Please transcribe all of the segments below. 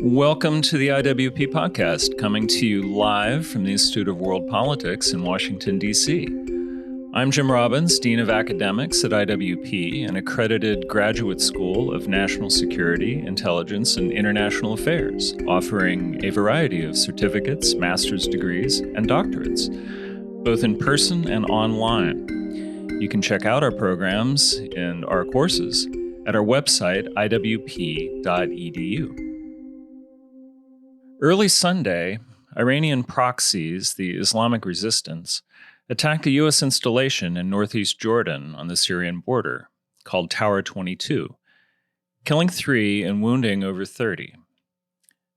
Welcome to the IWP podcast, coming to you live from the Institute of World Politics in Washington, D.C. I'm Jim Robbins, Dean of Academics at IWP, an accredited graduate school of national security, intelligence, and international affairs, offering a variety of certificates, master's degrees, and doctorates, both in person and online. You can check out our programs and our courses at our website, iwp.edu. Early Sunday, Iranian proxies, the Islamic resistance, attacked a U.S. installation in northeast Jordan on the Syrian border, called Tower 22, killing 3 and wounding over 30.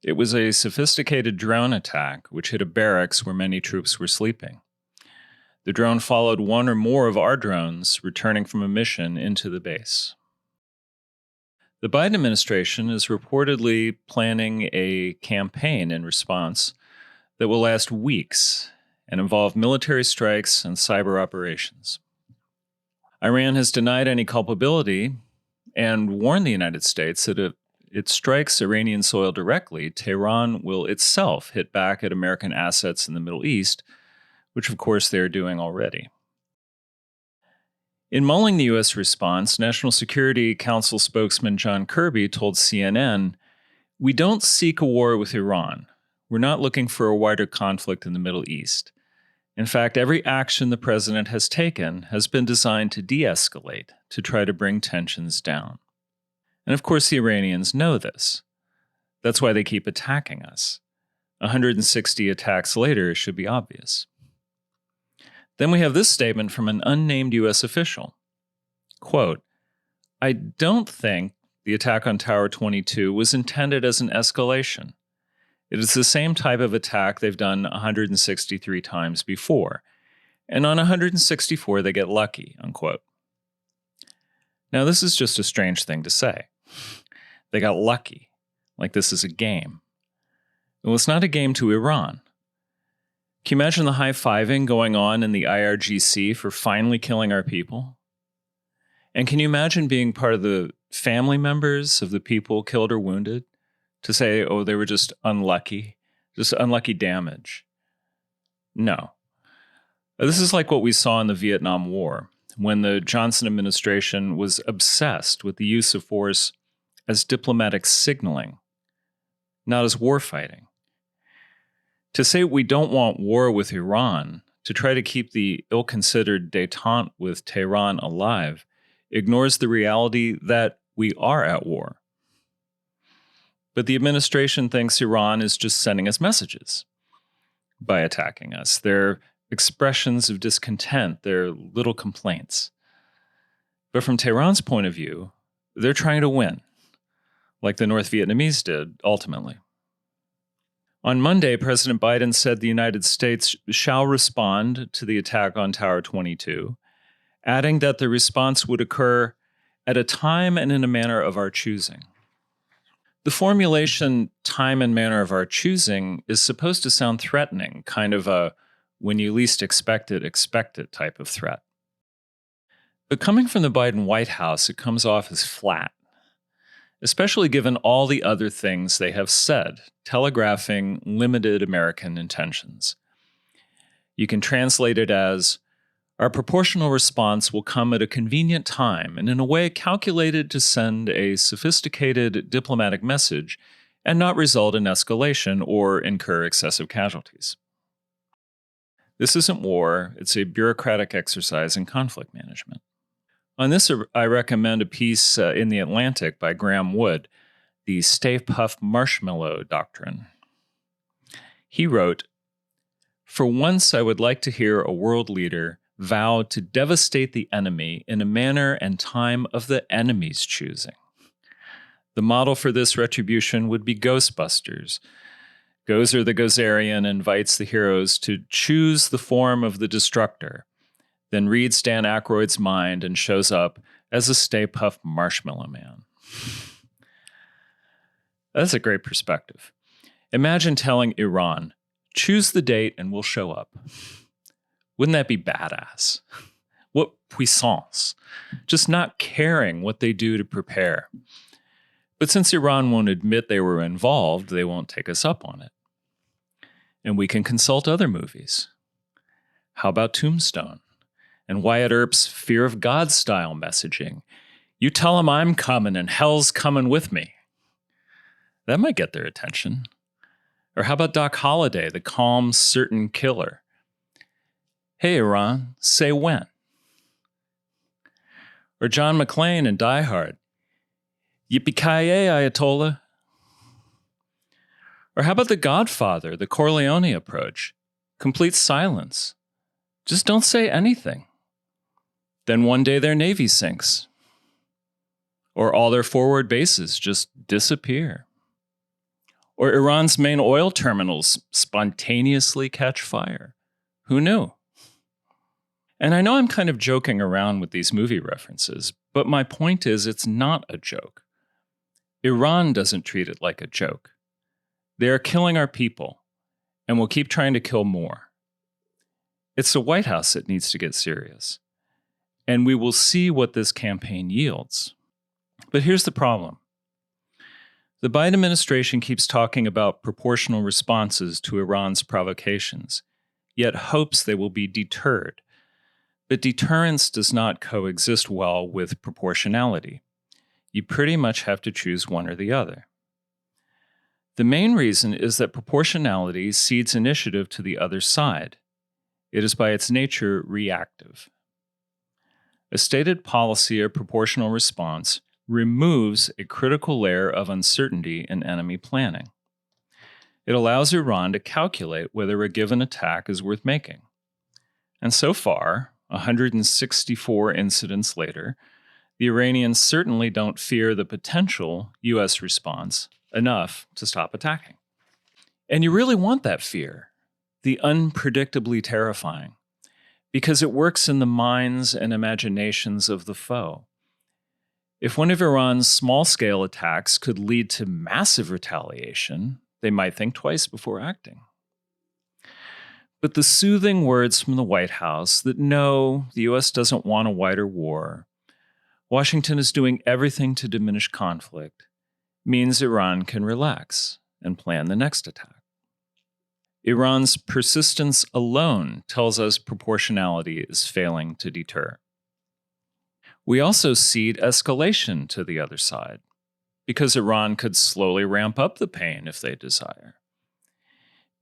It was a sophisticated drone attack which hit a barracks where many troops were sleeping. The drone followed one or more of our drones returning from a mission into the base. The Biden administration is reportedly planning a campaign in response that will last weeks and involve military strikes and cyber operations. Iran has denied any culpability and warned the United States that if it strikes Iranian soil directly, Tehran will itself hit back at American assets in the Middle East, which of course they're doing already. In mulling the U.S. response, National Security Council spokesman John Kirby told CNN, "We don't seek a war with Iran. We're not looking for a wider conflict in the Middle East. In fact, every action the president has taken has been designed to de-escalate, to try to bring tensions down." And of course, the Iranians know this. That's why they keep attacking us. 160 attacks later should be obvious. Then we have this statement from an unnamed U.S. official. Quote, "I don't think the attack on Tower 22 was intended as an escalation. It is the same type of attack they've done 163 times before, and on 164 they get lucky," unquote. Now this is just a strange thing to say. They got lucky, like this is a game. Well, it's not a game to Iran. Can you imagine the high-fiving going on in the IRGC for finally killing our people? And can you imagine being part of the family members of the people killed or wounded to say, oh, they were just unlucky damage? No. This is like what we saw in the Vietnam War, when the Johnson administration was obsessed with the use of force as diplomatic signaling, not as war fighting. To say we don't want war with Iran, to try to keep the ill-considered détente with Tehran alive, ignores the reality that we are at war. But the administration thinks Iran is just sending us messages by attacking us. They're expressions of discontent, they're little complaints. But from Tehran's point of view, they're trying to win, like the North Vietnamese did ultimately. On Monday, President Biden said the United States shall respond to the attack on Tower 22, adding that the response would occur at a time and in a manner of our choosing. The formulation time and manner of our choosing is supposed to sound threatening, kind of a when you least expect it type of threat. But coming from the Biden White House, it comes off as flat, especially given all the other things they have said, telegraphing limited American intentions. You can translate it as, our proportional response will come at a convenient time and in a way calculated to send a sophisticated diplomatic message and not result in escalation or incur excessive casualties. This isn't war, it's a bureaucratic exercise in conflict management. On this, I recommend a piece in The Atlantic by Graham Wood, The Stay Puft Marshmallow Doctrine. He wrote, "For once I would like to hear a world leader vow to devastate the enemy in a manner and time of the enemy's choosing. The model for this retribution would be Ghostbusters. Gozer the Gozerian invites the heroes to choose the form of the destructor, then reads Dan Aykroyd's mind and shows up as a Stay Puft Marshmallow Man." That's a great perspective. Imagine telling Iran, choose the date and we'll show up. Wouldn't that be badass? What puissance. Just not caring what they do to prepare. But since Iran won't admit they were involved, they won't take us up on it. And we can consult other movies. How about Tombstone? And Wyatt Earp's Fear of God style messaging. You tell them I'm coming and hell's coming with me. That might get their attention. Or how about Doc Holliday, the calm, certain killer? Hey, Iran, say when. Or John McClane in Die Hard. Yippee-ki-yay, Ayatollah. Or how about The Godfather, the Corleone approach? Complete silence. Just don't say anything. Then one day their navy sinks. Or all their forward bases just disappear. Or Iran's main oil terminals spontaneously catch fire. Who knew? And I know I'm kind of joking around with these movie references, but my point is it's not a joke. Iran doesn't treat it like a joke. They are killing our people, and will keep trying to kill more. It's the White House that needs to get serious. And we will see what this campaign yields. But here's the problem. The Biden administration keeps talking about proportional responses to Iran's provocations, yet hopes they will be deterred. But deterrence does not coexist well with proportionality. You pretty much have to choose one or the other. The main reason is that proportionality cedes initiative to the other side. It is by its nature reactive. A stated policy of proportional response removes a critical layer of uncertainty in enemy planning. It allows Iran to calculate whether a given attack is worth making. And so far, 164 incidents later, the Iranians certainly don't fear the potential U.S. response enough to stop attacking. And you really want that fear, the unpredictably terrifying, because it works in the minds and imaginations of the foe. If one of Iran's small-scale attacks could lead to massive retaliation, they might think twice before acting. But the soothing words from the White House that no, the U.S. doesn't want a wider war, Washington is doing everything to diminish conflict, means Iran can relax and plan the next attack. Iran's persistence alone tells us proportionality is failing to deter. We also cede escalation to the other side, because Iran could slowly ramp up the pain if they desire.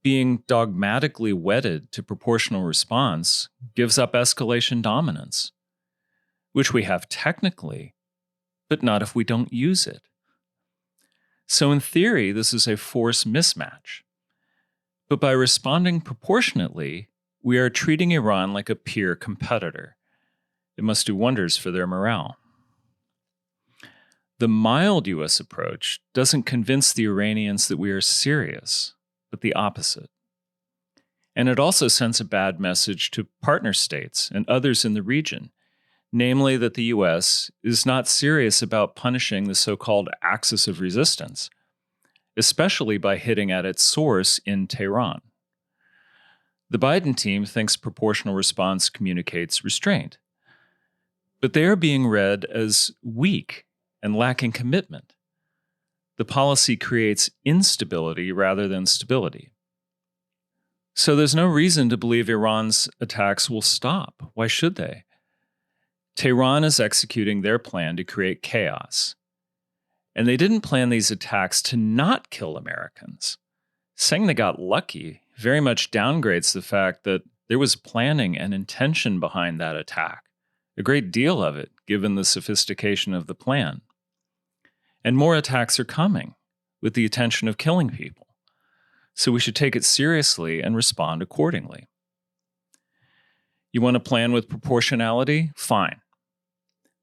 Being dogmatically wedded to proportional response gives up escalation dominance, which we have technically, but not if we don't use it. So in theory, this is a force mismatch. But by responding proportionately, we are treating Iran like a peer competitor. It must do wonders for their morale. The mild U.S. approach doesn't convince the Iranians that we are serious, but the opposite. And it also sends a bad message to partner states and others in the region, namely that the U.S. is not serious about punishing the so-called axis of resistance, especially by hitting at its source in Tehran. The Biden team thinks proportional response communicates restraint, but they are being read as weak and lacking commitment. The policy creates instability rather than stability. So there's no reason to believe Iran's attacks will stop. Why should they? Tehran is executing their plan to create chaos. And they didn't plan these attacks to not kill Americans. Saying they got lucky very much downgrades the fact that there was planning and intention behind that attack. A great deal of it, given the sophistication of the plan. And more attacks are coming, with the intention of killing people. So we should take it seriously and respond accordingly. You want to plan with proportionality? Fine.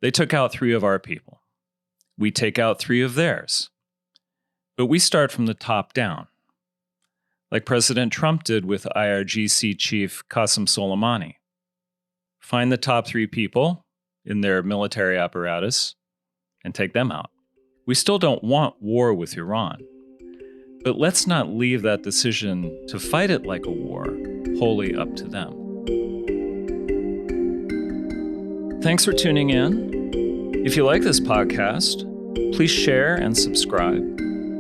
They took out 3 of our people. We take out 3 of theirs. But we start from the top down, like President Trump did with IRGC chief Qasem Soleimani. Find the top 3 people in their military apparatus and take them out. We still don't want war with Iran, but let's not leave that decision to fight it like a war wholly up to them. Thanks for tuning in. If you like this podcast, Please share and subscribe.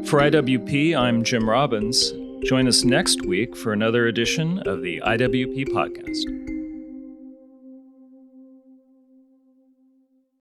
For IWP, I'm Jim Robbins. Join us next week for another edition of the IWP Podcast.